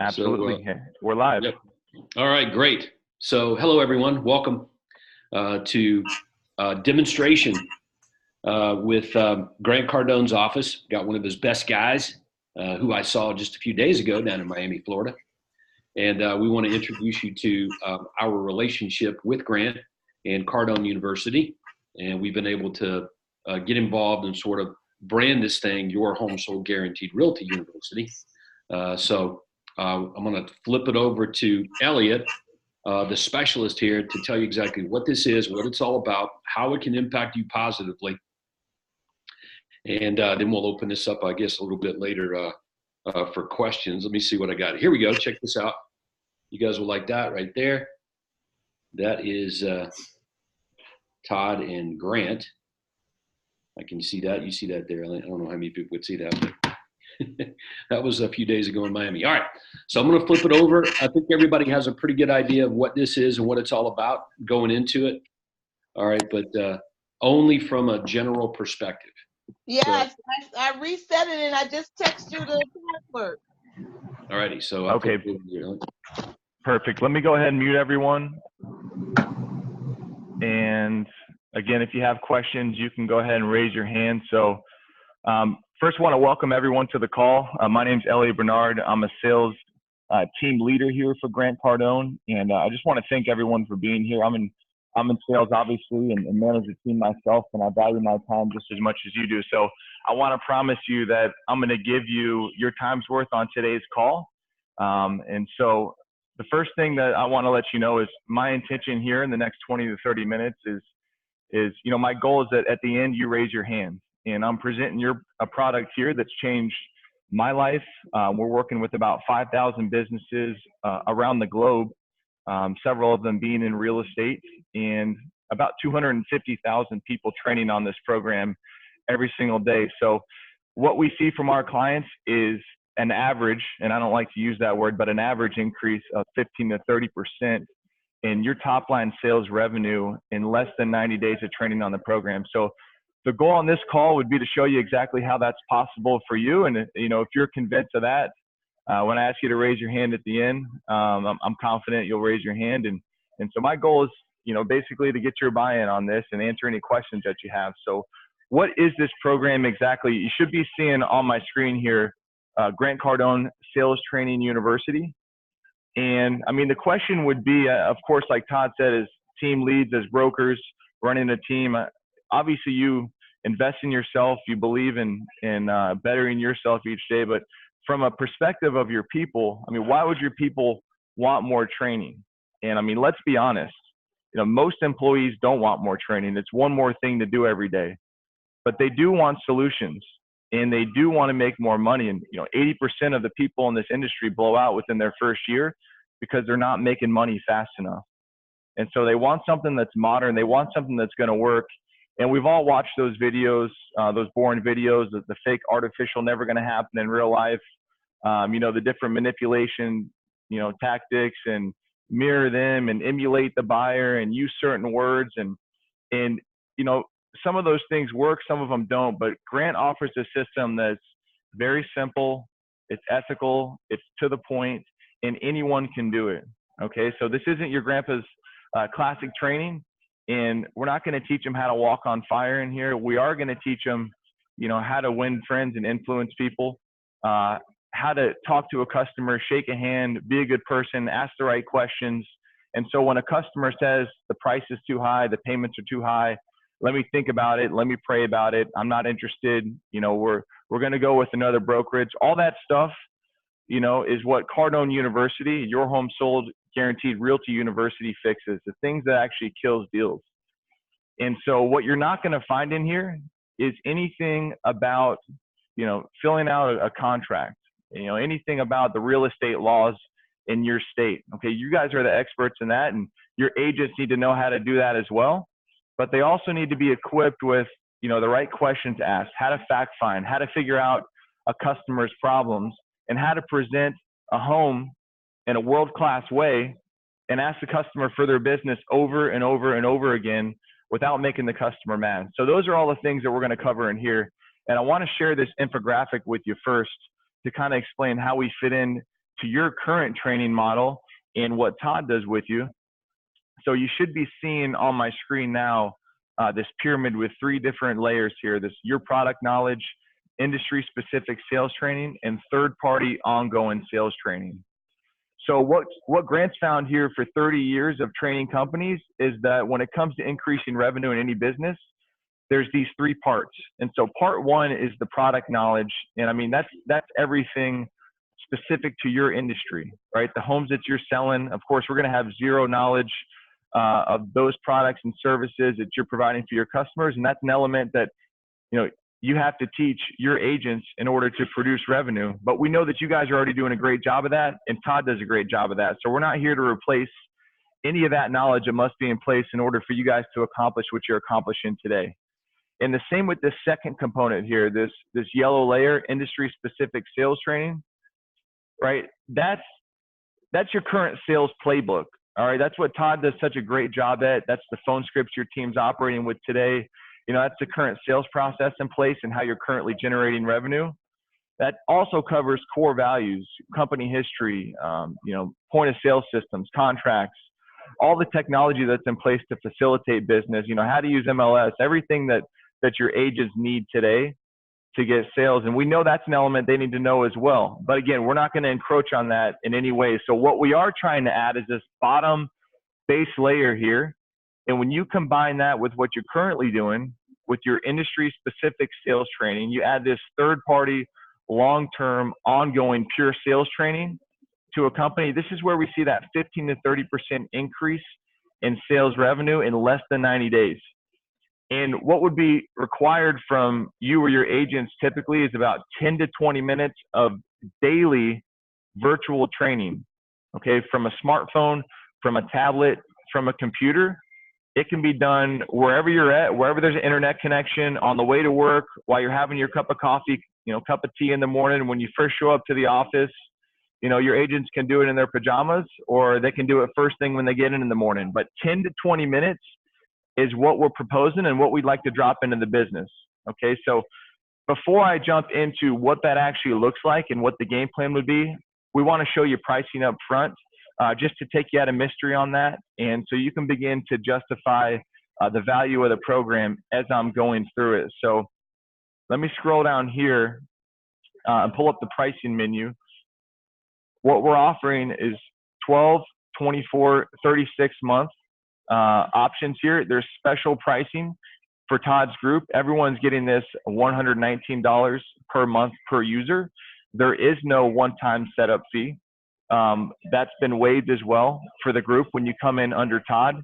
Absolutely. We're live. Yep. All right, great. So hello, everyone. Welcome to demonstration with Grant Cardone's office. Got one of his best guys who I saw just a few days ago down in Miami, Florida. And we want to introduce you to our relationship with Grant and Cardone University. And we've been able to get involved and sort of brand this thing, Your Home Sold Guaranteed Realty University. I'm going to flip it over to Elliot, the specialist here, to tell you exactly what this is, what it's all about, how it can impact you positively. And then we'll open this up, I guess, a little bit later for questions. Let me see what I got. Here we go. Check this out. You guys will like that right there. That is Todd and Grant. I can see that. You see that there. I don't know how many people would see that, but that was a few days ago in Miami. All right, so I'm going to flip it over. I think everybody has a pretty good idea of what this is and what it's all about going into it. All right, but only from a general perspective. Yes, so, I reset it and I just texted you the password. All righty, so okay, perfect. Let me go ahead and mute everyone. And again, if you have questions, you can go ahead and raise your hand. So first, I want to welcome everyone to the call. My name is Elliot Bernard. I'm a sales team leader here for Grant Cardone, and I just want to thank everyone for being here. I'm in sales, obviously, and manage the team myself, and I value my time just as much as you do. So I want to promise you that I'm going to give you your time's worth on today's call. And so the first thing that I want to let you know is my intention here in the next 20 to 30 minutes is my goal is that at the end you raise your hand. And I'm presenting a product here that's changed my life. We're working with about 5,000 businesses around the globe, several of them being in real estate, and about 250,000 people training on this program every single day. So what we see from our clients is an average, and I don't like to use that word, but an average increase of 15 to 30% in your top line sales revenue in less than 90 days of training on the program. So the goal on this call would be to show you exactly how that's possible for you. And if you're convinced of that, when I ask you to raise your hand at the end, I'm confident you'll raise your hand. And so my goal is, basically to get your buy-in on this and answer any questions that you have. So what is this program exactly? You should be seeing on my screen here, Grant Cardone Sales Training University. And I mean, the question would be, of course, like Todd said, as team leads, as brokers, running a team, obviously you invest in yourself, you believe in bettering yourself each day, but from a perspective of your people, I mean, why would your people want more training? And I mean, let's be honest, most employees don't want more training. It's one more thing to do every day, but they do want solutions and they do want to make more money. And 80% of the people in this industry blow out within their first year because they're not making money fast enough. And so they want something that's modern. They want something that's going to work. And we've all watched those videos, those boring videos, the fake artificial, never going to happen in real life. The different manipulation, tactics, and mirror them and emulate the buyer and use certain words. And some of those things work, some of them don't. But Grant offers a system that's very simple, it's ethical, it's to the point, and anyone can do it. Okay, so this isn't your grandpa's classic training. And we're not going to teach them how to walk on fire in here. We are going to teach them, how to win friends and influence people, how to talk to a customer, shake a hand, be a good person, ask the right questions. And so when a customer says the price is too high, the payments are too high, let me think about it. Let me pray about it. I'm not interested. We're going to go with another brokerage. All that stuff, is what Cardone University, Your Home Sold Guaranteed Realty University fixes, the things that actually kills deals. And so what you're not going to find in here is anything about, filling out a contract, anything about the real estate laws in your state. Okay, you guys are the experts in that, and your agents need to know how to do that as well. But they also need to be equipped with, the right questions to ask, how to fact find, how to figure out a customer's problems, and how to present a home in a world-class way and ask the customer for their business over and over and over again without making the customer mad. So those are all the things that we're going to cover in here. And I want to share this infographic with you first to kind of explain how we fit in to your current training model and what Todd does with you. So you should be seeing on my screen now this pyramid with 3 different layers here. This your product knowledge, industry specific sales training, and third party ongoing sales training. So what Grant's found here for 30 years of training companies is that when it comes to increasing revenue in any business, there's these 3 parts. And so part 1 is the product knowledge. And I mean, that's everything specific to your industry, right? The homes that you're selling, of course, we're going to have zero knowledge of those products and services that you're providing for your customers. And that's an element that, you have to teach your agents in order to produce revenue. But we know that you guys are already doing a great job of that, and Todd does a great job of that. So we're not here to replace any of that knowledge that must be in place in order for you guys to accomplish what you're accomplishing today. And the same with this second component here, this yellow layer, industry specific sales training, right? That's your current sales playbook. All right. That's what Todd does such a great job at. That's the phone scripts your team's operating with today. That's the current sales process in place and how you're currently generating revenue. That also covers core values, company history, point of sale systems, contracts, all the technology that's in place to facilitate business, how to use MLS, everything that your agents need today to get sales. And we know that's an element they need to know as well. But again, we're not going to encroach on that in any way. So what we are trying to add is this bottom base layer here. And when you combine that with what you're currently doing with your industry specific sales training, you add this third party, long-term, ongoing pure sales training to a company. This is where we see that 15 to 30% increase in sales revenue in less than 90 days. And what would be required from you or your agents typically is about 10 to 20 minutes of daily virtual training, okay, from a smartphone, from a tablet, from a computer. It can be done wherever you're at, wherever there's an internet connection, on the way to work, while you're having your cup of coffee, cup of tea in the morning. When you first show up to the office, your agents can do it in their pajamas, or they can do it first thing when they get in the morning. But 10 to 20 minutes is what we're proposing and what we'd like to drop into the business. Okay, so before I jump into what that actually looks like and what the game plan would be, we want to show you pricing up front, just to take you out of mystery on that. And so you can begin to justify the value of the program as I'm going through it. So let me scroll down here and pull up the pricing menu. What we're offering is 12, 24, 36 month options here. There's special pricing for Todd's group. Everyone's getting this $119 per month per user. There is no one-time setup fee. That's been waived as well for the group when you come in under Todd.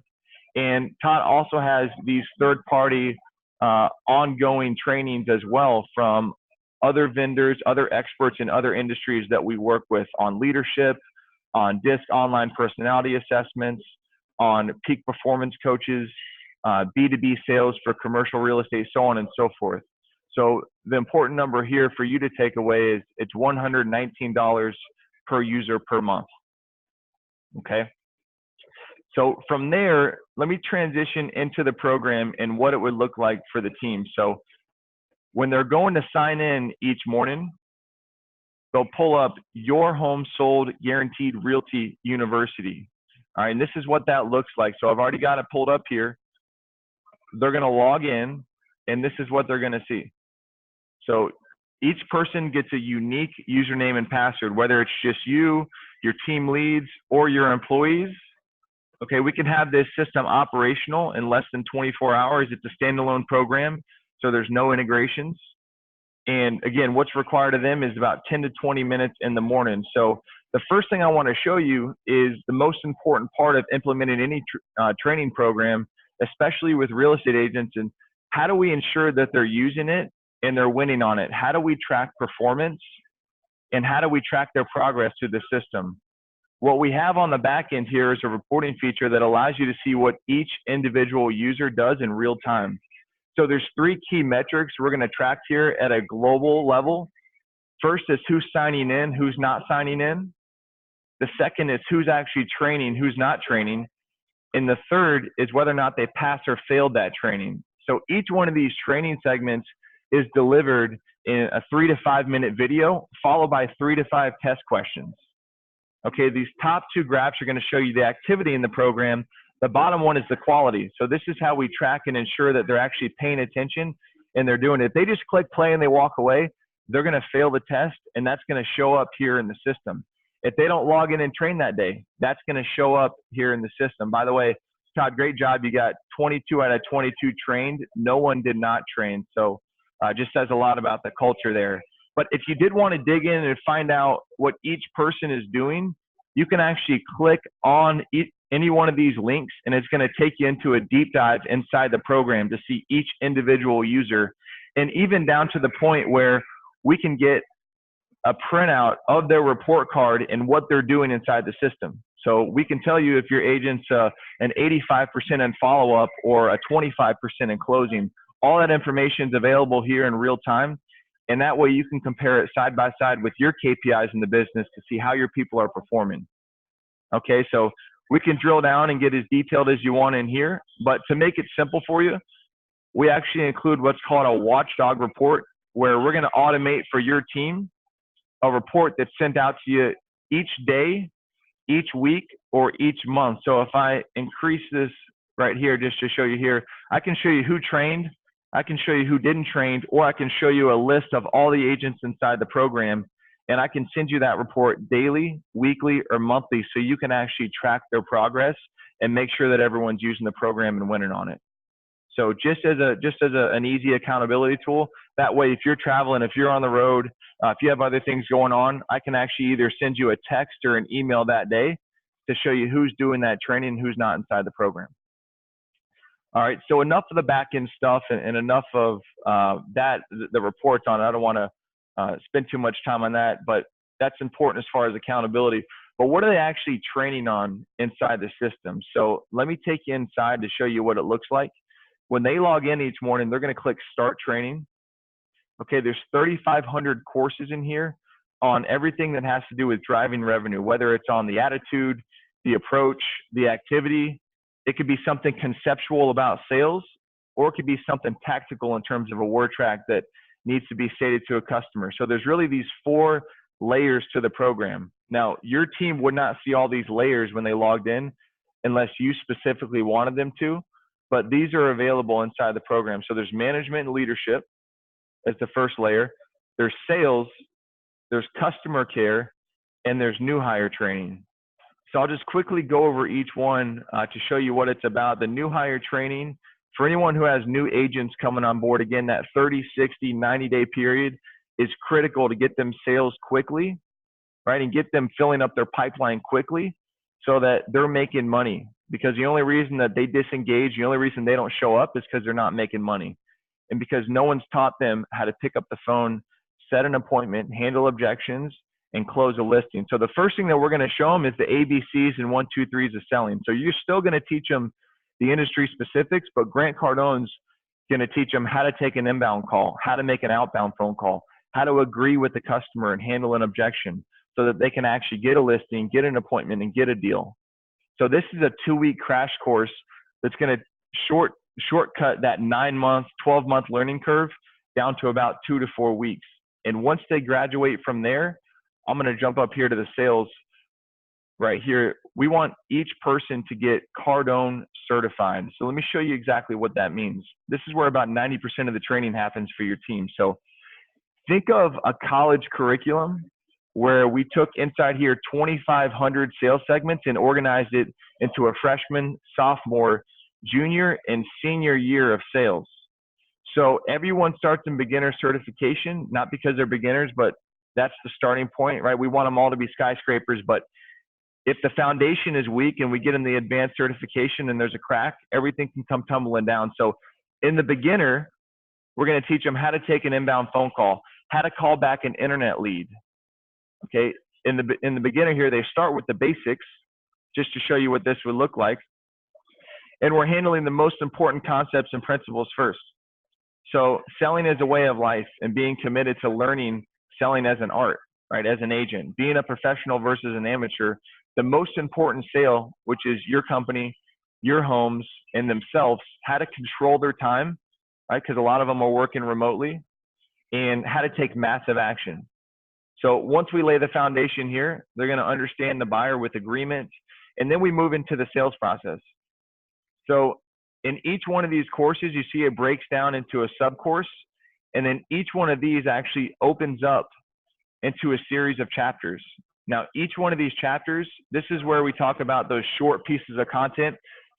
And Todd also has these third-party ongoing trainings as well from other vendors, other experts in other industries that we work with on leadership, on DISC online personality assessments, on peak performance coaches, B2B sales for commercial real estate, so on and so forth. So the important number here for you to take away is it's $119 per user per month. Okay. So from there, let me transition into the program and what it would look like for the team. So when they're going to sign in each morning, they'll pull up Your Home Sold Guaranteed Realty University. All right, and this is what that looks like. So I've already got it pulled up here. They're going to log in, and this is what they're going to see. So each person gets a unique username and password, whether it's just you, your team leads, or your employees. Okay, we can have this system operational in less than 24 hours. It's a standalone program, so there's no integrations. And again, what's required of them is about 10 to 20 minutes in the morning. So the first thing I want to show you is the most important part of implementing any training program, especially with real estate agents, and how do we ensure that they're using it and they're winning on it? How do we track performance, and how do we track their progress through the system? What we have on the back end here is a reporting feature that allows you to see what each individual user does in real time. So there's 3 key metrics we're going to track here at a global level. First is who's signing in, who's not signing in. The second is who's actually training, who's not training. And the third is whether or not they passed or failed that training. So each one of these training segments is delivered in a 3 to 5 minute video, followed by 3 to 5 test questions. Okay, these top two graphs are going to show you the activity in the program. The bottom one is the quality. So this is how we track and ensure that they're actually paying attention and they're doing it. If they just click play and they walk away, they're going to fail the test, and that's going to show up here in the system. If they don't log in and train that day, that's going to show up here in the system. By the way, Todd, great job. You got 22 out of 22 trained. No one did not train. So just says a lot about the culture there. But if you did want to dig in and find out what each person is doing, you can actually click on any one of these links, and it's going to take you into a deep dive inside the program to see each individual user, and even down to the point where we can get a printout of their report card and what they're doing inside the system. So we can tell you if your agent's an 85% in follow-up or a 25% in closing. All that information is available here in real time. And that way you can compare it side by side with your KPIs in the business to see how your people are performing. Okay, so we can drill down and get as detailed as you want in here. But to make it simple for you, we actually include what's called a watchdog report, where we're going to automate for your team a report that's sent out to you each day, each week, or each month. So if I increase this right here, just to show you here, I can show you who trained, I can show you who didn't train, or I can show you a list of all the agents inside the program, and I can send you that report daily, weekly, or monthly, so you can actually track their progress and make sure that everyone's using the program and winning on it. So just as an easy accountability tool, that way if you're traveling, if you're on the road, if you have other things going on, I can actually either send you a text or an email that day to show you who's doing that training and who's not inside the program. All right, so enough of the back end stuff and enough of the reports on it. I don't want to spend too much time on that, but that's important as far as accountability. But what are they actually training on inside the system? So let me take you inside to show you what it looks like. When they log in each morning, they're going to click Start Training. Okay, there's 3,500 courses in here on everything that has to do with driving revenue, whether it's on the attitude, the approach, the activity. It could be something conceptual about sales, or it could be something tactical in terms of a word track that needs to be stated to a customer. So there's really these 4 layers to the program. Now, your team would not see all these layers when they logged in unless you specifically wanted them to, but these are available inside the program. So there's management and leadership as the first layer. There's sales, there's customer care, and there's new hire training. So I'll just quickly go over each one to show you what it's about. The new hire training, for anyone who has new agents coming on board, again, that 30, 60, 90-day period is critical to get them sales quickly, right, and get them filling up their pipeline quickly so that they're making money. Because the only reason that they disengage, the only reason they don't show up is because they're not making money. And because no one's taught them how to pick up the phone, set an appointment, handle objections, and close a listing. So the first thing that we're going to show them is the ABCs and 1, 2, 3s of selling. So you're still going to teach them the industry specifics, but Grant Cardone's going to teach them how to take an inbound call, how to make an outbound phone call, how to agree with the customer and handle an objection so that they can actually get a listing, get an appointment, and get a deal. So this is a 2-week crash course that's going to shortcut that 9-month, 12-month learning curve down to about 2 to 4 weeks. And once they graduate from there, I'm going to jump up here to the sales right here. We want each person to get Cardone certified. So let me show you exactly what that means. This is where about 90% of the training happens for your team. So think of a college curriculum where we took inside here 2,500 sales segments and organized it into a freshman, sophomore, junior, and senior year of sales. So everyone starts in beginner certification, not because they're beginners, but that's the starting point, right? We want them all to be skyscrapers, but if the foundation is weak and we get in the advanced certification and there's a crack, everything can come tumbling down. So in the beginner, we're going to teach them how to take an inbound phone call, how to call back an internet lead. Okay, in the beginner here, they start with the basics just to show you what this would look like. And we're handling the most important concepts and principles first. So selling is a way of life, and being committed to learning selling as an art, right, as an agent. Being a professional versus an amateur, the most important sale, which is your company, your homes, and themselves, how to control their time, right, because a lot of them are working remotely, and how to take massive action. So once we lay the foundation here, they're going to understand the buyer with agreement, and then we move into the sales process. So in each one of these courses, you see it breaks down into a sub-course, and then each one of these actually opens up into a series of chapters. Now, each one of these chapters, this is where we talk about those short pieces of content,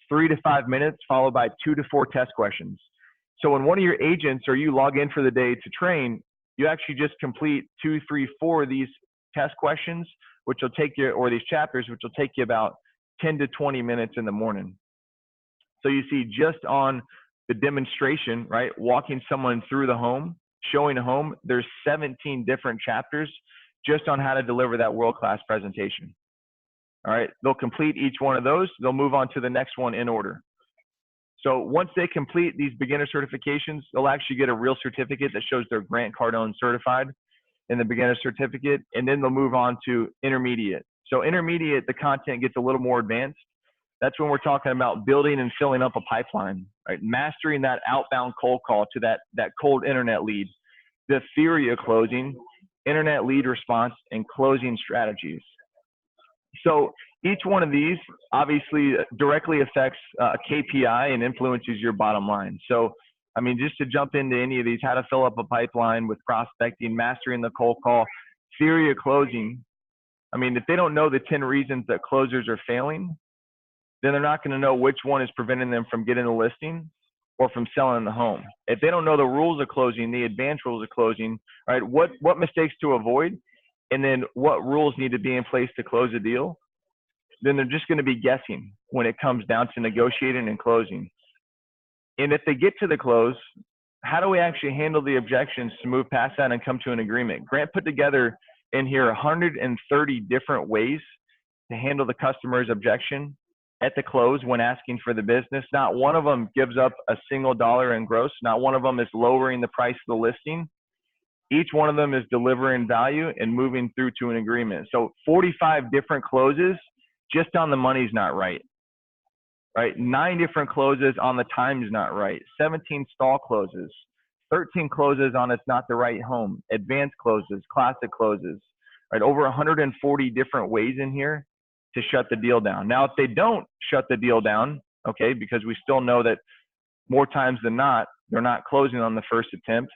3 to 5 minutes, followed by 2 to 4 test questions. So when one of your agents or you log in for the day to train, you actually just complete 2, 3, 4 of these test questions, which will take you, or these chapters, which will take you about 10 to 20 minutes in the morning. So you see just on the demonstration, right, walking someone through the home, showing a home, there's 17 different chapters just on how to deliver that world-class presentation. All right, they'll complete each one of those. They'll move on to the next one in order. So once they complete these beginner certifications, they'll actually get a real certificate that shows they're Grant Cardone certified in the beginner certificate, and then they'll move on to intermediate. So intermediate, the content gets a little more advanced. That's when we're talking about building and filling up a pipeline, right? Mastering that outbound cold call to that cold internet lead, the theory of closing, internet lead response, and closing strategies. So each one of these obviously directly affects a KPI and influences your bottom line. So, I mean, just to jump into any of these, how to fill up a pipeline with prospecting, mastering the cold call, theory of closing. I mean, if they don't know the 10 reasons that closers are failing, then they're not going to know which one is preventing them from getting the listing or from selling the home. If they don't know the rules of closing, the advanced rules of closing, right, what mistakes to avoid, and then what rules need to be in place to close a deal, then they're just going to be guessing when it comes down to negotiating and closing. And if they get to the close, how do we actually handle the objections to move past that and come to an agreement? Grant put together in here 130 different ways to handle the customer's objection at the close when asking for the business. Not one of them gives up a single dollar in gross. Not one of them is lowering the price of the listing. Each one of them is delivering value and moving through to an agreement. So 45 different closes just on the money's not right. Right? 9 different closes on the time's not right. 17 stall closes. 13 closes on it's not the right home. Advanced closes, classic closes. Right? Over 140 different ways in here to shut the deal down. Now, if they don't shut the deal down, okay, because we still know that more times than not, they're not closing on the first attempt.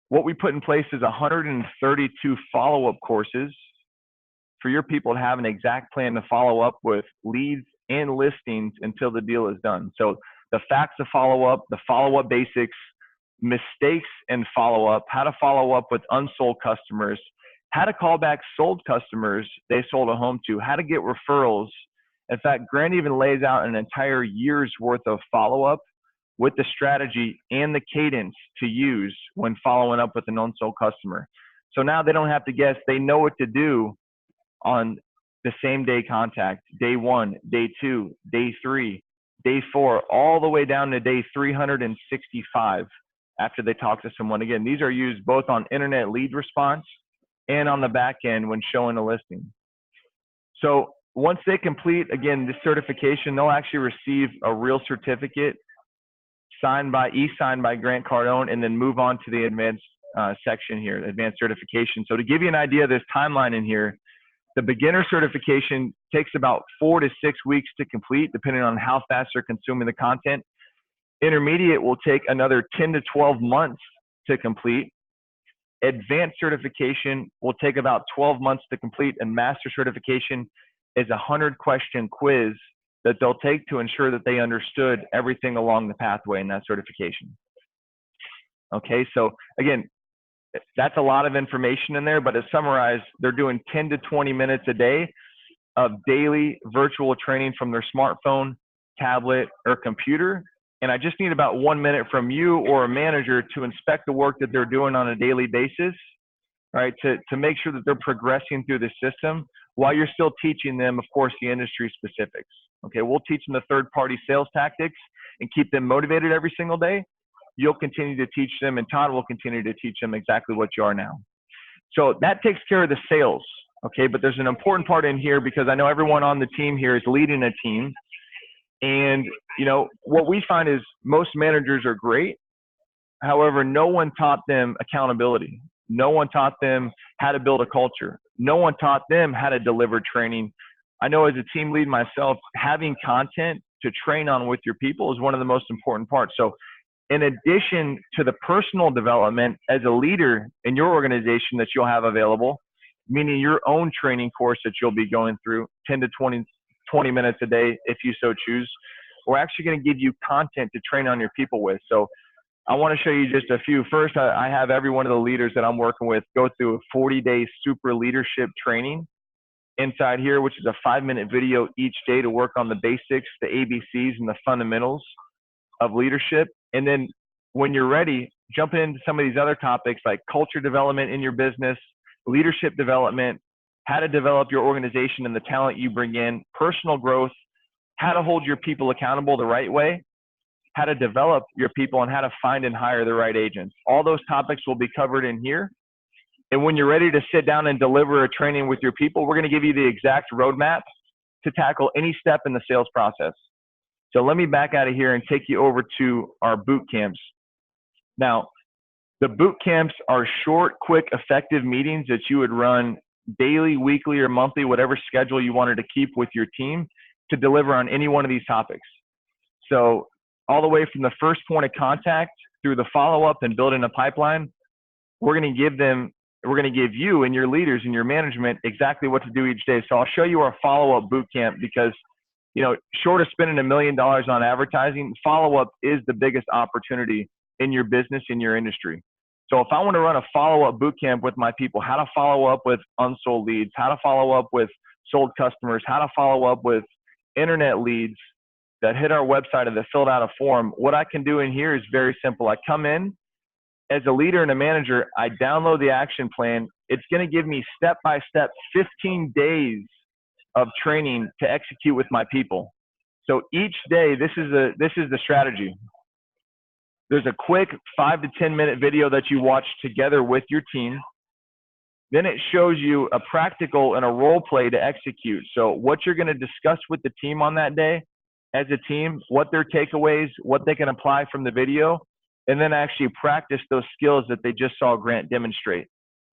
What we put in place is 132 follow-up courses for your people to have an exact plan to follow up with leads and listings until the deal is done. So the facts of follow-up, the follow-up basics, mistakes and follow-up, how to follow up with unsold customers, how to call back sold customers they sold a home to, how to get referrals. In fact, Grant even lays out an entire year's worth of follow-up with the strategy and the cadence to use when following up with an unsold customer. So now they don't have to guess. They know what to do on the same day contact, day 1, day 2, day 3, day 4, all the way down to day 365 after they talk to someone. Again, these are used both on internet lead response and on the back end when showing a listing. So once they complete, again, this certification, they'll actually receive a real certificate signed by Grant Cardone, and then move on to the advanced section here, advanced certification. So to give you an idea of this timeline in here, the beginner certification takes about 4 to 6 weeks to complete, depending on how fast they're consuming the content. Intermediate will take another 10 to 12 months to complete. Advanced certification will take about 12 months to complete, and master certification is a 100-question quiz that they'll take to ensure that they understood everything along the pathway in that certification. Okay, so again, that's a lot of information in there, but to summarize, they're doing 10 to 20 minutes a day of daily virtual training from their smartphone, tablet, or computer. And I just need about 1 minute from you or a manager to inspect the work that they're doing on a daily basis, right? To make sure that they're progressing through the system while you're still teaching them, of course, the industry specifics. Okay, we'll teach them the third-party sales tactics and keep them motivated every single day. You'll continue to teach them, and Todd will continue to teach them exactly what you are now. So that takes care of the sales, okay? But there's an important part in here because I know everyone on the team here is leading a team. And, you know, what we find is most managers are great. However, no one taught them accountability. No one taught them how to build a culture. No one taught them how to deliver training. I know as a team lead myself, having content to train on with your people is one of the most important parts. So in addition to the personal development as a leader in your organization that you'll have available, meaning your own training course that you'll be going through 10 to 20 minutes a day if you so choose, we're actually going to give you content to train on your people with. So I want to show you just a few. First, I have every one of the leaders that I'm working with go through a 40-day super leadership training inside here, which is a 5-minute video each day to work on the basics, the ABCs, and the fundamentals of leadership. And then when you're ready, jump into some of these other topics like culture development in your business, leadership development, how to develop your organization and the talent you bring in, personal growth, how to hold your people accountable the right way, how to develop your people, and how to find and hire the right agents. All those topics will be covered in here. And when you're ready to sit down and deliver a training with your people, we're going to give you the exact roadmap to tackle any step in the sales process. So let me back out of here and take you over to our boot camps. Now, the boot camps are short, quick, effective meetings that you would run daily, weekly, or monthly, whatever schedule you wanted to keep with your team to deliver on any one of these topics. So all the way from the first point of contact through the follow-up and building a pipeline, we're going to give you and your leaders and your management exactly what to do each day. So I'll show you our follow-up boot camp because, you know, short of spending $1 million on advertising, follow-up is the biggest opportunity in your business, in your industry. So if I want to run a follow-up boot camp with my people, how to follow up with unsold leads, how to follow up with sold customers, how to follow up with internet leads that hit our website or that filled out a form, what I can do in here is very simple. I come in as a leader and a manager, I download the action plan. It's going to give me step-by-step 15 days of training to execute with my people. So each day, this is the strategy. There's a quick 5 to 10 minute video that you watch together with your team. Then it shows you a practical and a role play to execute. So what you're going to discuss with the team on that day as a team, what their takeaways, what they can apply from the video, and then actually practice those skills that they just saw Grant demonstrate.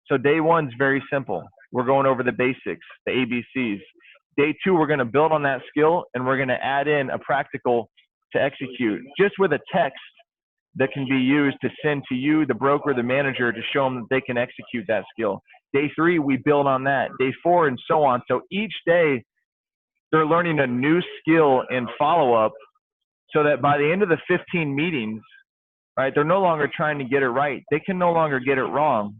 So day one's very simple. We're going over the basics, the ABCs. Day two, we're going to build on that skill and we're going to add in a practical to execute just with a text that can be used to send to you, the broker, the manager, to show them that they can execute that skill. Day three, we build on that. Day four, and so on. So each day, they're learning a new skill in follow-up so that by the end of the 15 meetings, right, they're no longer trying to get it right. They can no longer get it wrong.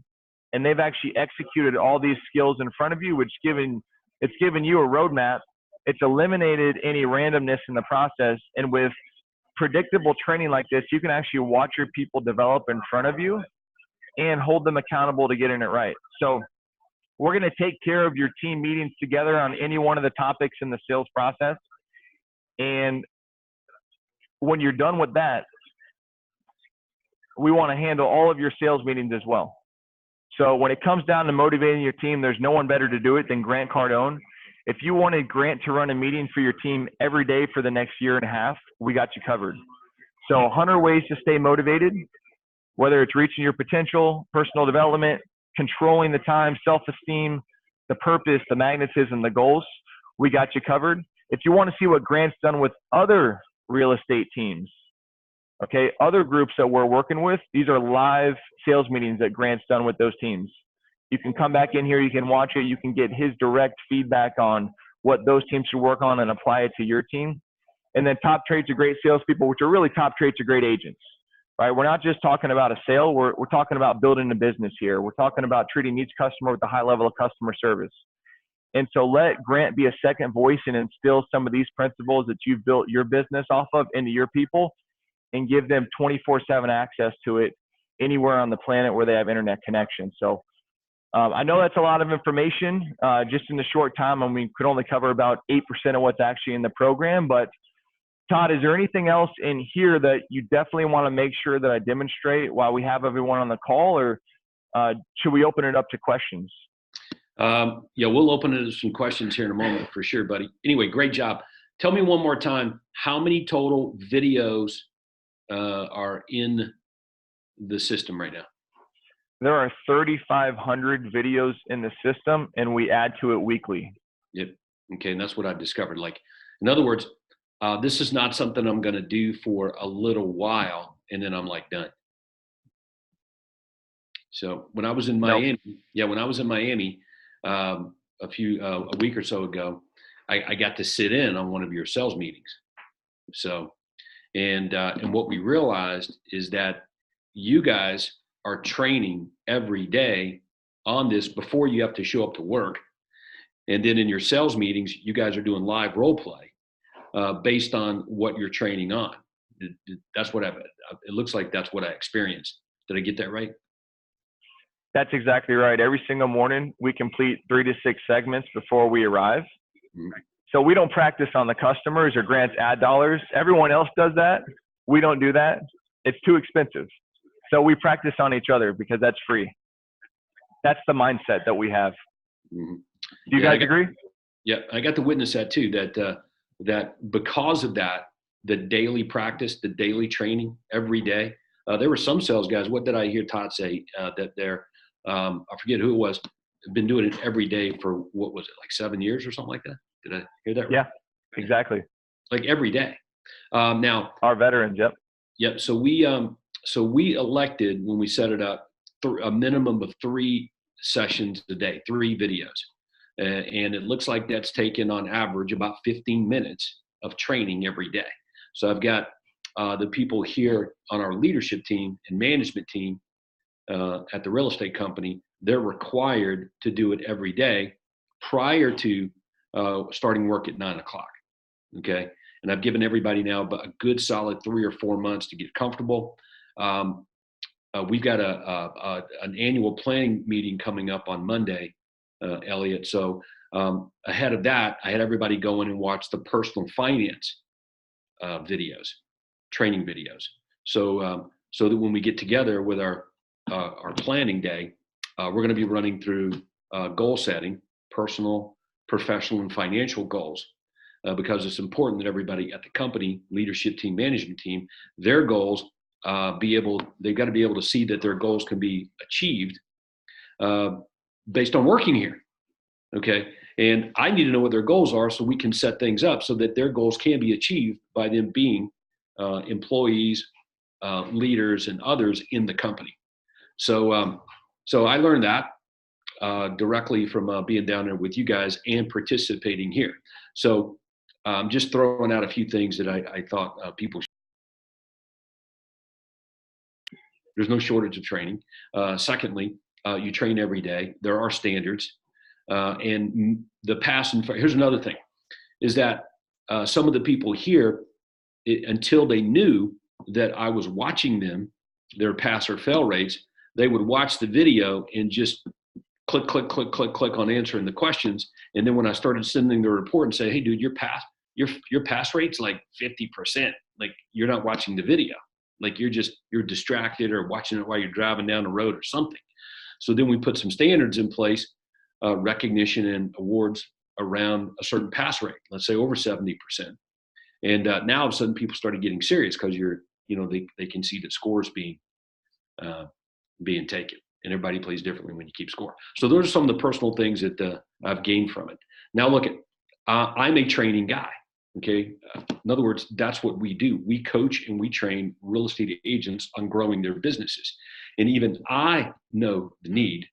And they've actually executed all these skills in front of you, which it's given you a roadmap. It's eliminated any randomness in the process. And with predictable training like this, you can actually watch your people develop in front of you and hold them accountable to getting it right. So we're going to take care of your team meetings together on any one of the topics in the sales process. And when you're done with that, we want to handle all of your sales meetings as well. So when it comes down to motivating your team, there's no one better to do it than Grant Cardone. If you wanted Grant to run a meeting for your team every day for the next year and a half, we got you covered. So 100 ways to stay motivated, whether it's reaching your potential, personal development, controlling the time, self-esteem, the purpose, the magnetism, the goals, we got you covered. If you want to see what Grant's done with other real estate teams, okay, other groups that we're working with, these are live sales meetings that Grant's done with those teams. You can come back in here, you can watch it, you can get his direct feedback on what those teams should work on and apply it to your team. And then top traits of great salespeople, which are really top traits of great agents, right? We're not just talking about a sale, we're talking about building a business here. We're talking about treating each customer with a high level of customer service. And so let Grant be a second voice and instill some of these principles that you've built your business off of into your people, and give them 24/7 access to it anywhere on the planet where they have internet connection. So I know that's a lot of information just in the short time, and we could only cover about 8% of what's actually in the program. But Todd, is there anything else in here that you definitely want to make sure that I demonstrate while we have everyone on the call, or should we open it up to questions? Yeah, we'll open it to some questions here in a moment for sure, buddy. Anyway, great job. Tell me one more time, how many total videos are in the system right now? There are 3,500 videos in the system, and we add to it weekly. Yep. Okay, and that's what I've discovered. Like, in other words, this is not something I'm going to do for a little while, and then I'm like done. So when I was in Miami, when I was in Miami a week or so ago, I got to sit in on one of your sales meetings. So, and what we realized is that you guys are training every day on this before you have to show up to work. And then in your sales meetings, you guys are doing live role play based on what you're training on. That's what it looks like that's what I experienced. Did I get that right? That's exactly right. Every single morning, we complete 3 to 6 segments before we arrive. Mm-hmm. So we don't practice on the customers or Grant's ad dollars. Everyone else does that. We don't do that. It's too expensive. So we practice on each other because that's free. That's the mindset that we have. Mm-hmm. Do you guys agree? Yeah, I got to witness that too, that because of that, the daily practice, the daily training every day, there were some sales guys, what did I hear Todd say, that they're, I forget who it was, been doing it every day for, what was it, like 7 years or something like that? Did I hear that right? Yeah, exactly. Like every day. Now, our veterans, yep. Yep. So we elected, when we set it up, a minimum of 3 sessions a day, 3 videos. And it looks like that's taken on average about 15 minutes of training every day. So I've got the people here on our leadership team and management team at the real estate company. They're required to do it every day prior to starting work at 9 o'clock. Okay. And I've given everybody now a good solid 3 or 4 months to get comfortable. We've got an annual planning meeting coming up on Monday, Elliot. So ahead of that, I had everybody go in and watch the personal finance videos, training videos. So that when we get together with our planning day, we're going to be running through goal setting, personal, professional, and financial goals. Because it's important that everybody at the company, leadership team, management team, their goals they've got to be able to see that their goals can be achieved based on working here. Okay. And I need to know what their goals are so we can set things up so that their goals can be achieved by them being employees, leaders, and others in the company. So I learned that directly from being down there with you guys and participating here. So I'm just throwing out a few things that I thought people should. There's no shortage of training. Secondly, you train every day. There are standards. And the pass and here's another thing, is that some of the people here, until they knew that I was watching them, their pass or fail rates, they would watch the video and just click on answering the questions. And then when I started sending the report and say, hey, dude, your pass rate's like 50%. Like, you're not watching the video. Like, you're distracted or watching it while you're driving down the road or something. So then we put some standards in place, recognition and awards around a certain pass rate, let's say over 70%. And now all of a sudden people started getting serious because they can see that scores being taken, and everybody plays differently when you keep score. So those are some of the personal things that I've gained from it. Now look, I'm a training guy. Okay. In other words, that's what we do. We coach and we train real estate agents on growing their businesses. And even I know the need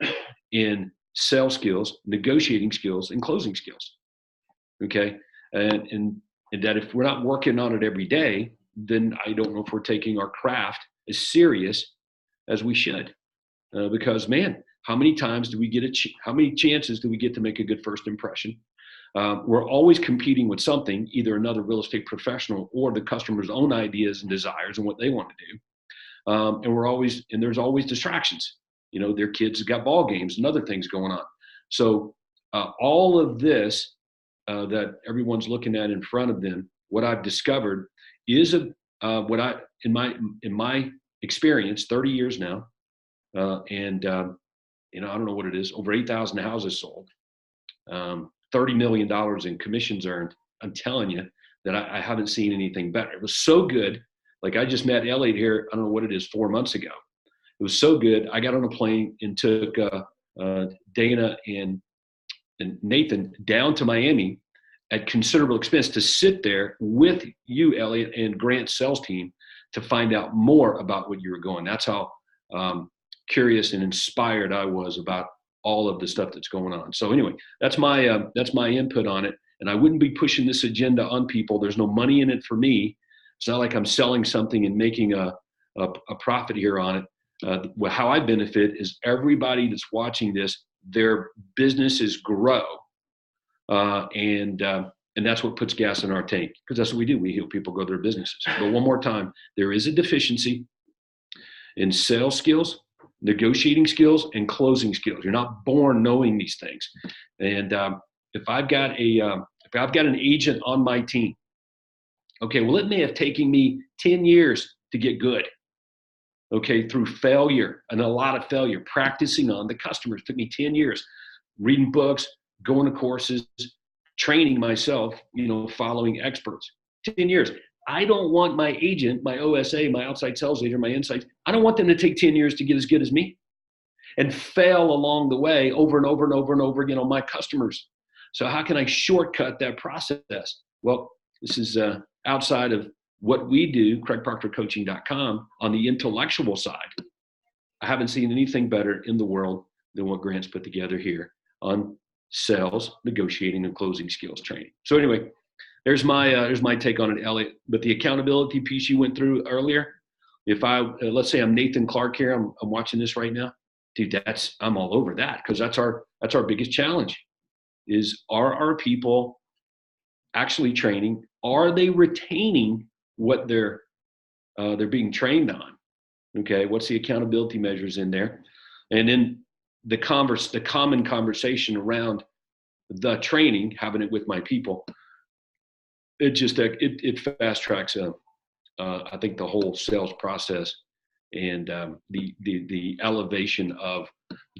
in sales skills, negotiating skills, and closing skills. Okay. And that if we're not working on it every day, then I don't know if we're taking our craft as serious as we should. Because man, how many times do we get how many chances do we get to make a good first impression? We're always competing with something, either another real estate professional or the customer's own ideas and desires and what they want to do. And there's always distractions. Their kids have got ball games and other things going on. So all of this that everyone's looking at in front of them, what I've discovered is in my experience, 30 years now, and I don't know what it is, over 8,000 houses sold, $30 million in commissions earned. I'm telling you that I haven't seen anything better. It was so good. Like, I just met Elliot here, I don't know what it is, 4 months ago. It was so good. I got on a plane and took Dana and Nathan down to Miami at considerable expense to sit there with you, Elliot, and Grant's sales team to find out more about what you were going. That's how curious and inspired I was about all of the stuff that's going on. So anyway, that's my input on it. And I wouldn't be pushing this agenda on people. There's no money in it for me. It's not like I'm selling something and making a profit here on it. How I benefit is everybody that's watching this, their businesses grow. And that's what puts gas in our tank, because that's what we do. We help people grow their businesses. But one more time, there is a deficiency in sales skills, negotiating skills, and closing skills. You're not born knowing these things. And if I've got an agent on my team, okay, well, it may have taken me 10 years to get good. Okay, through failure and a lot of failure, practicing on the customers. It took me 10 years, reading books, going to courses, training myself, following experts. 10 years. I don't want my agent, my OSA, my outside sales agent, my insights, I don't want them to take 10 years to get as good as me and fail along the way over and over and over and over again on my customers. So how can I shortcut that process? Well, this is outside of what we do, CraigProctorCoaching.com, on the intellectual side. I haven't seen anything better in the world than what Grant's put together here on sales, negotiating, and closing skills training. So anyway, there's my take on it, Elliot. But the accountability piece you went through earlier, if let's say I'm Nathan Clark here, I'm watching this right now, dude, I'm all over that, because that's our biggest challenge. Are our people actually training? Are they retaining what they're being trained on? Okay, what's the accountability measures in there? And then the common conversation around the training, having it with my people, it fast tracks I think the whole sales process and the elevation of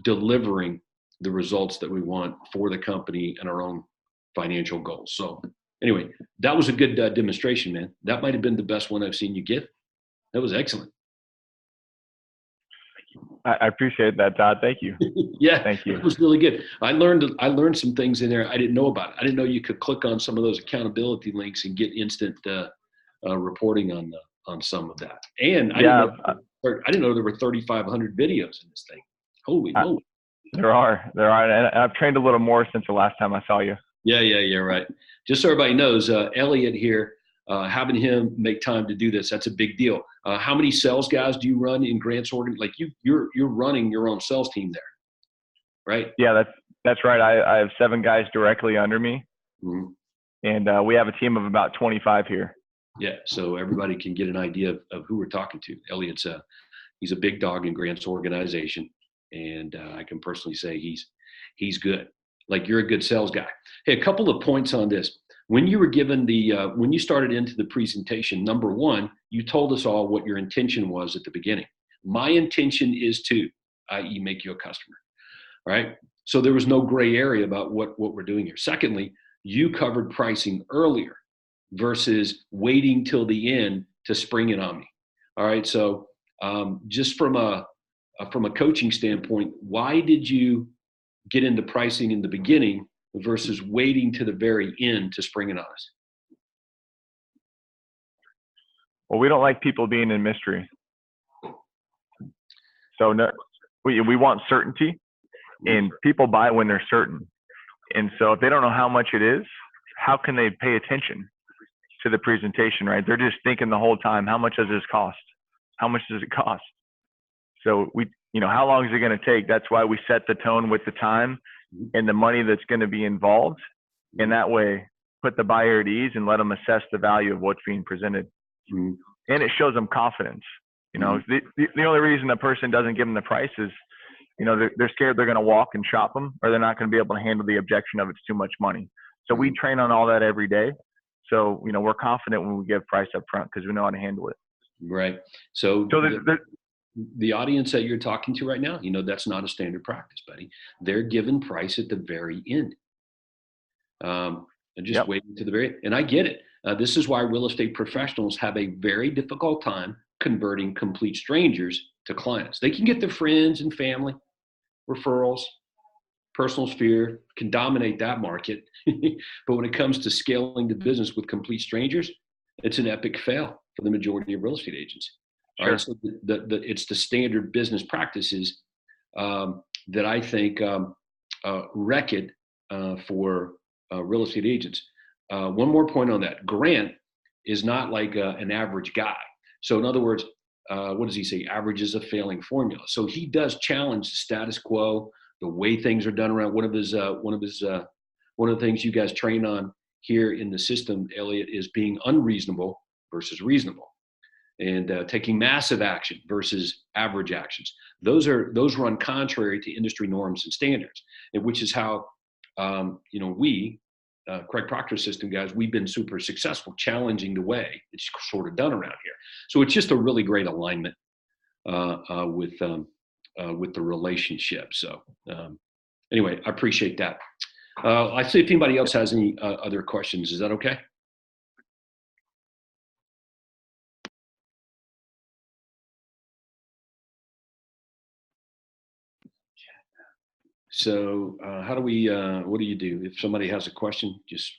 delivering the results that we want for the company and our own financial goals. So anyway, that was a good demonstration, man. That might have been the best one I've seen you give. That was excellent. I appreciate that, Todd. Thank you. Yeah, thank you. It was really good. I learned some things in there I didn't know about. I didn't know you could click on some of those accountability links and get instant reporting on some of that. And I didn't know there were 3,500 videos in this thing. Holy moly! There are, and I've trained a little more since the last time I saw you. Yeah, right. Just so everybody knows, Elliot here, having him make time to do this, that's a big deal. How many sales guys do you run in Grant's organ? Like you're running your own sales team there, right? Yeah, that's right. I have 7 guys directly under me, mm-hmm. and we have a team of about 25 here. Yeah, so everybody can get an idea of who we're talking to. Elliot's he's a big dog in Grant's organization, and I can personally say he's good. Like, you're a good sales guy. Hey, a couple of points on this. When you were given when you started into the presentation, number one, you told us all what your intention was at the beginning. My intention is to, i.e., make you a customer, right? So there was no gray area about what we're doing here. Secondly, you covered pricing earlier versus waiting till the end to spring it on me. All right. So just from a coaching standpoint, why did you get into pricing in the beginning versus waiting to the very end to spring it on us? Well, we don't like people being in mystery. So no, we want certainty, and people buy when they're certain. And so if they don't know how much it is, how can they pay attention to the presentation, right? They're just thinking the whole time, how much does this cost? How much does it cost? So how long is it going to take? That's why we set the tone with the time and the money that's going to be involved. And that way, put the buyer at ease and let them assess the value of what's being presented. Mm-hmm. And it shows them confidence. The only reason a person doesn't give them the price is, they're scared they're going to walk and shop them, or they're not going to be able to handle the objection of it's too much money. So we train on all that every day. So, we're confident when we give price up front because we know how to handle it. Right. So the audience that you're talking to right now, that's not a standard practice, buddy. They're given price at the very end. And just waiting to the very end. And I get it. This is why real estate professionals have a very difficult time converting complete strangers to clients. They can get their friends and family, referrals, personal sphere, can dominate that market. But when it comes to scaling the business with complete strangers, it's an epic fail for the majority of real estate agents. Sure. All right, so it's the standard business practices that I think wreck it for real estate agents. One more point on that. Grant is not like an average guy. So in other words, what does he say? Average is a failing formula. So he does challenge the status quo, the way things are done around. One of the things you guys train on here in the system, Elliot, is being unreasonable versus reasonable, and taking massive action versus average actions. Those run contrary to industry norms and standards, and which is how we, Craig Proctor's system guys, we've been super successful challenging the way it's sort of done around here. So it's just a really great alignment with the relationship. So anyway, I appreciate that. I see if anybody else has any other questions. Is that okay? So how do we, what do you do? If somebody has a question, just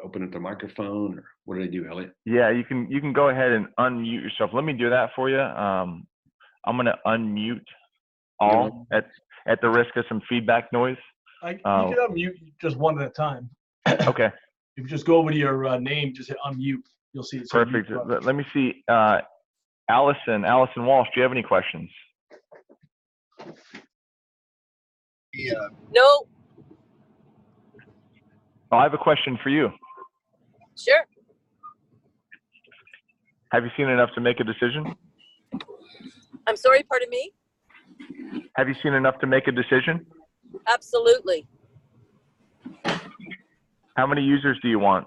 open up the microphone, or what do they do, Elliot? Yeah, you can go ahead and unmute yourself. Let me do that for you. I'm going to unmute all at the risk of some feedback noise. You can unmute just one at a time. Okay. If you just go over to your name, just hit unmute. You'll see it. Perfect. Let me see. Allison Walsh, do you have any questions? Yeah. No. Oh, I have a question for you. Sure. Have you seen enough to make a decision? I'm sorry, pardon me? Have you seen enough to make a decision? Absolutely. How many users do you want?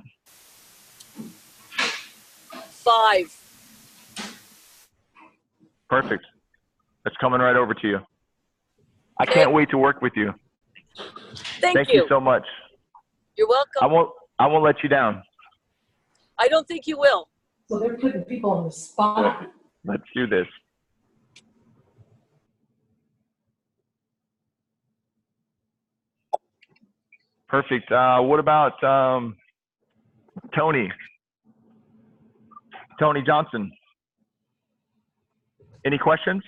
5. Perfect. That's coming right over to you. I Okay. can't wait to work with you. Thank you so much. You're welcome. I won't let you down. I don't think you will. So they're putting people on the spot. Let's do this. Perfect. What about Tony Johnson? Any questions?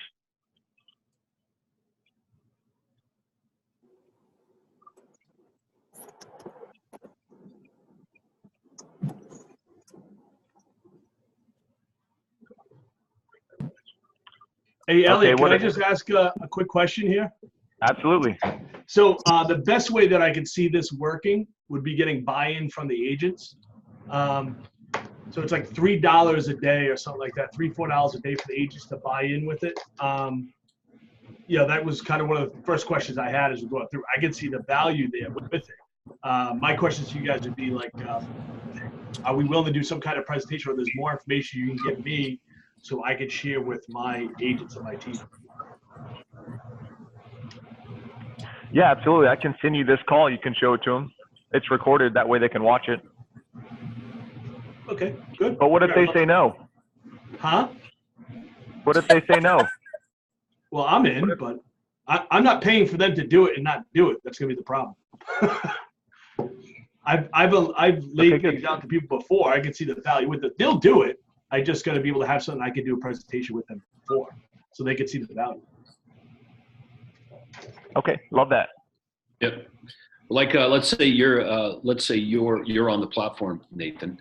Hey, Elliot, Okay, can I just ask a quick question here? Absolutely. So the best way that I could see this working would be getting buy-in from the agents. So it's like $3 a day or something like that, $3-4 a day for the agents to buy in with it. Yeah, that was kind of one of the first questions I had as we go through. I can see the value there with it. My question to you guys would be like, are we willing to do some kind of presentation where there's more information you can give me so I could share with my agents and my team? Yeah, absolutely. I can send you this call. You can show it to them. It's recorded. That way they can watch it. Okay, good. But what if they say no? Huh? What if they say no? Well, I'm in, but I'm not paying for them to do it and not do it. That's gonna be the problem. I've laid things out to people before. I can see the value with it. They'll do it. I just got to be able to have something I can do a presentation with them for, so they can see the value. Okay, love that. Yep. Like let's say you're on the platform, Nathan,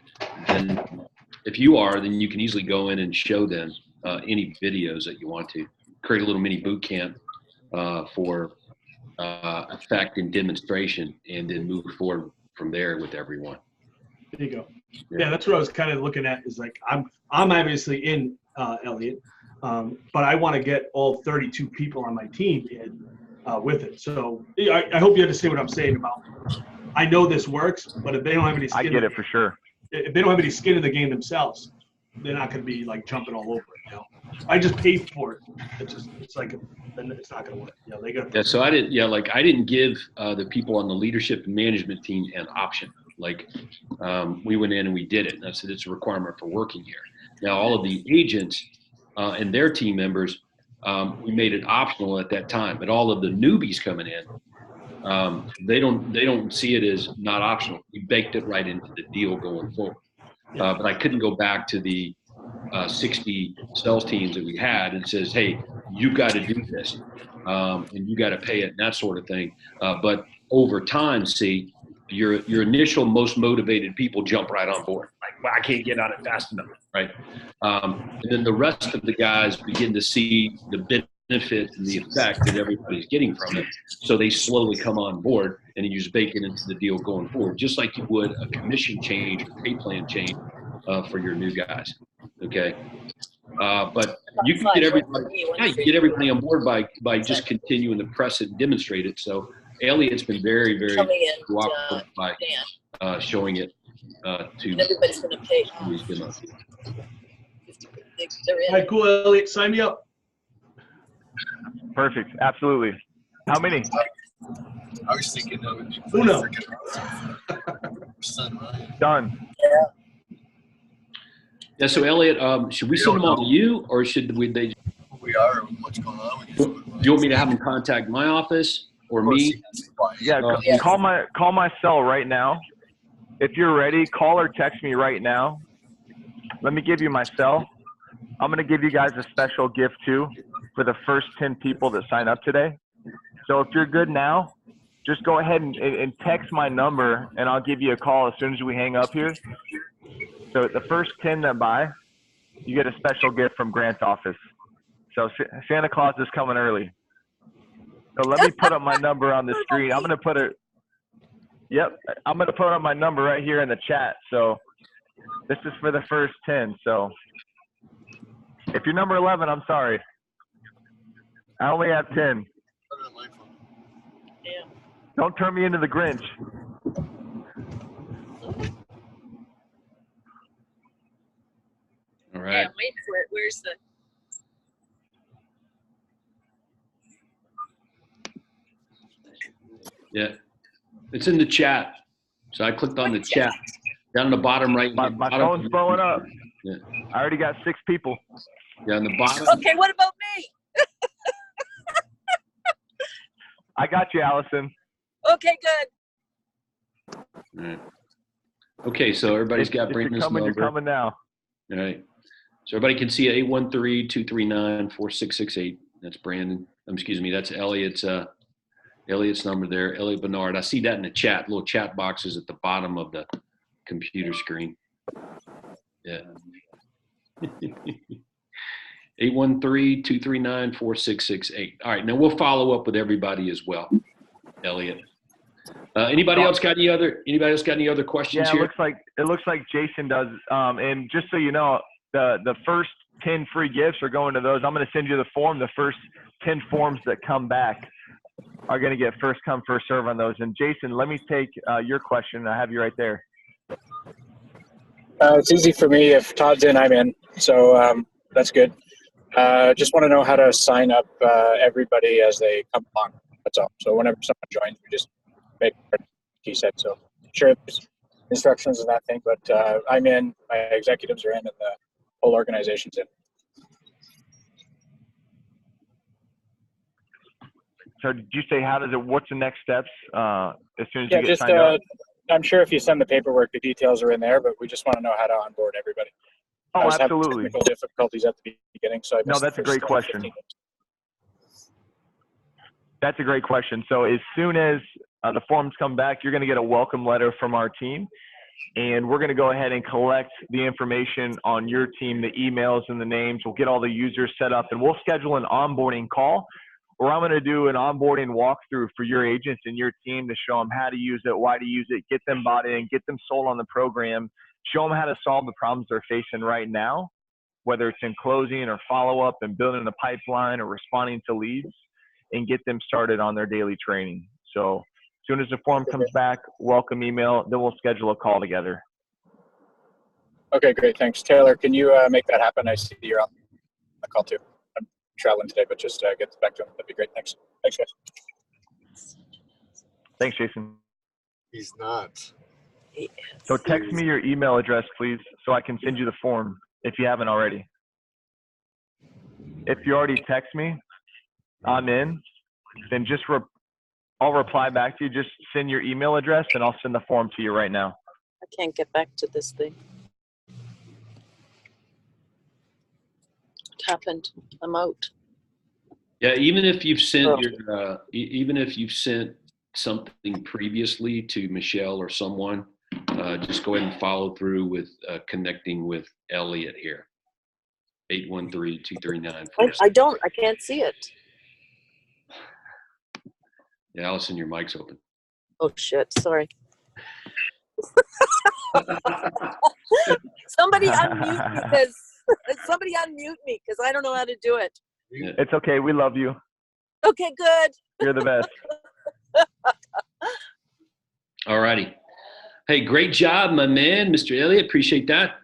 and if you are, then you can easily go in and show them any videos that you want to. Create a little mini boot camp for effect and demonstration, and then move forward from there with everyone. There you go. Yeah, that's what I was kind of looking at. Is like I'm obviously in Elliot, but I want to get all 32 people on my team in with it. So I hope you understand what I'm saying about. I know this works, but if they don't have any skin, I get it for sure. If they don't have any skin in the game themselves, they're not going to be like jumping all over it. You know, I just paid for it. It's like then it's not going to work. You know, they got. Yeah. So I didn't give the people on the leadership and management team an option. Like we went in and we did it. And I said it's a requirement for working here. Now all of the agents and their team members we made it optional at that time. But all of the newbies coming in, they don't see it as not optional. We baked it right into the deal going forward. But I couldn't go back to the 60 sales teams that we had and says, hey, you got to do this, and you got to pay it and that sort of thing. But over time, see, your initial most motivated people jump right on board. Like, well, I can't get on it fast enough, right? And then the rest of the guys begin to see the benefit and the effect that everybody's getting from it. So they slowly come on board, and you just bake it into the deal going forward, just like you would a commission change or pay plan change for your new guys. Okay. But you can get everybody, you can get everybody on board by just continuing to press it and demonstrate it. So Elliot's been very, very cooperative by showing it to everybody's going to pay. these demos. All right, cool, Elliot. Sign me up. Perfect. Absolutely. How many? I was thinking that would be Uno. Done. Yeah. So Elliot, should we send them all to you, or should they? We are. What's going on? Do you want me to have them contact my office or me? Yeah. Call my cell right now. If you're ready, call or text me right now. Let me give you my cell. I'm going to give you guys a special gift too for the first 10 people that sign up today. So if you're good now, just go ahead and text my number, and I'll give you a call as soon as we hang up here. So the first 10 that buy, you get a special gift from Grant's office. So Santa Claus is coming early. So let me put up my number on the screen. I'm going to put it. Yep, I'm going to put up my number right here in the chat. So this is for the first 10. So if you're number 11, I'm sorry. I only have 10. Yeah. Don't turn me into the Grinch. All right. Yeah, wait for it. Where's the? Yeah. It's in the chat. So I clicked on the chat down on the bottom right. My phone's blowing up. Yeah. I already got 6 people. Yeah, on the bottom. Okay, what about me? I got you, Allison. Okay, good. All right. Okay, so everybody's got Brandon's number. You're coming now. All right. So everybody can see 813-239-4668. That's Brandon. Excuse me. That's Elliot's number there. Elliot Bernard. I see that in the chat. Little chat boxes at the bottom of the computer screen. Yeah. 813-239-4668. All right. Now we'll follow up with everybody as well. Elliot. Anybody else got any other questions Yeah, here? it looks like Jason does. And just so you know, the first 10 free gifts are going to those. I'm going to send you the form. The first 10 forms that come back are going to get first come, first serve on those. And Jason, let me take your question. I have you right there. It's easy for me. If Todd's in, I'm in. So that's good. Just want to know how to sign up everybody as they come along. That's all. So whenever someone joins, we just make what he said. So sure, there's instructions and that thing, but I'm in. My executives are in, and the whole organization's in. So did you say what's the next steps as soon as you get just signed up? I'm sure if you send the paperwork, the details are in there, but we just want to know how to onboard everybody. Oh, I was having absolutely. technical difficulties at the beginning, so I missed that's a great question. 15 That's a great question. So as soon as the forms come back, you're going to get a welcome letter from our team, and we're going to go ahead and collect the information on your team, the emails and the names. We'll get all the users set up, and we'll schedule an onboarding call where I'm going to do an onboarding walkthrough for your agents and your team to show them how to use it, why to use it, get them bought in, get them sold on the program, show them how to solve the problems they're facing right now, whether it's in closing or follow-up and building the pipeline or responding to leads, and get them started on their daily training. So as soon as the form comes back, welcome email, then we'll schedule a call together. Okay, great. Thanks. Taylor, can you make that happen? I see you're on the call too. I'm traveling today, but just get back to him. That'd be great. Thanks. Thanks, guys. Thanks, Jason. He's not. So text me your email address, please, so I can send you the form if you haven't already. if you already text me, I'm in, then just I'll reply back to you. Just send your email address and I'll send the form to you right now. I can't get back to this thing. What happened? I'm out. Yeah, even if you've sent your, even if you've sent something previously to Michelle or someone, just go ahead and follow through with connecting with Elliot here. 813-239. I can't see it. Yeah, Allison, your mic's open. Oh shit, sorry. Somebody unmute me because I don't know how to do it. Yeah. It's okay. We love you. Okay, good. You're the best. All righty. Hey, great job, my man, Mr. Elliott. Appreciate that.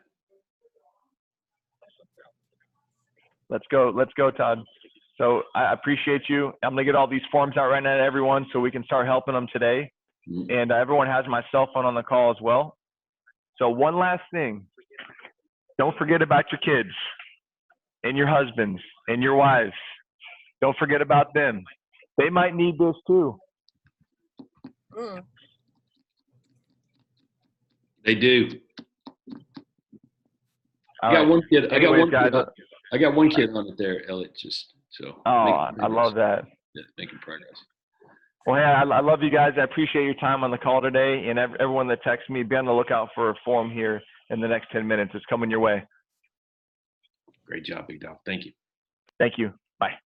Let's go, Todd. So I appreciate you. I'm gonna get all these forms out right now to everyone so we can start helping them today. And everyone has my cell phone on the call as well. So one last thing, don't forget about your kids and your husbands and your wives. Don't forget about them. They might need this too. They do. All I got right. one kid. Anyways, guys, I got one kid on it there, Elliot. Just so. Oh, I love that. Yeah, making progress. Well, hey, I love you guys. I appreciate your time on the call today, and everyone that texts me, be on the lookout for a form here in the next 10 minutes. It's coming your way. Great job, Big Dog. Thank you. Thank you. Bye.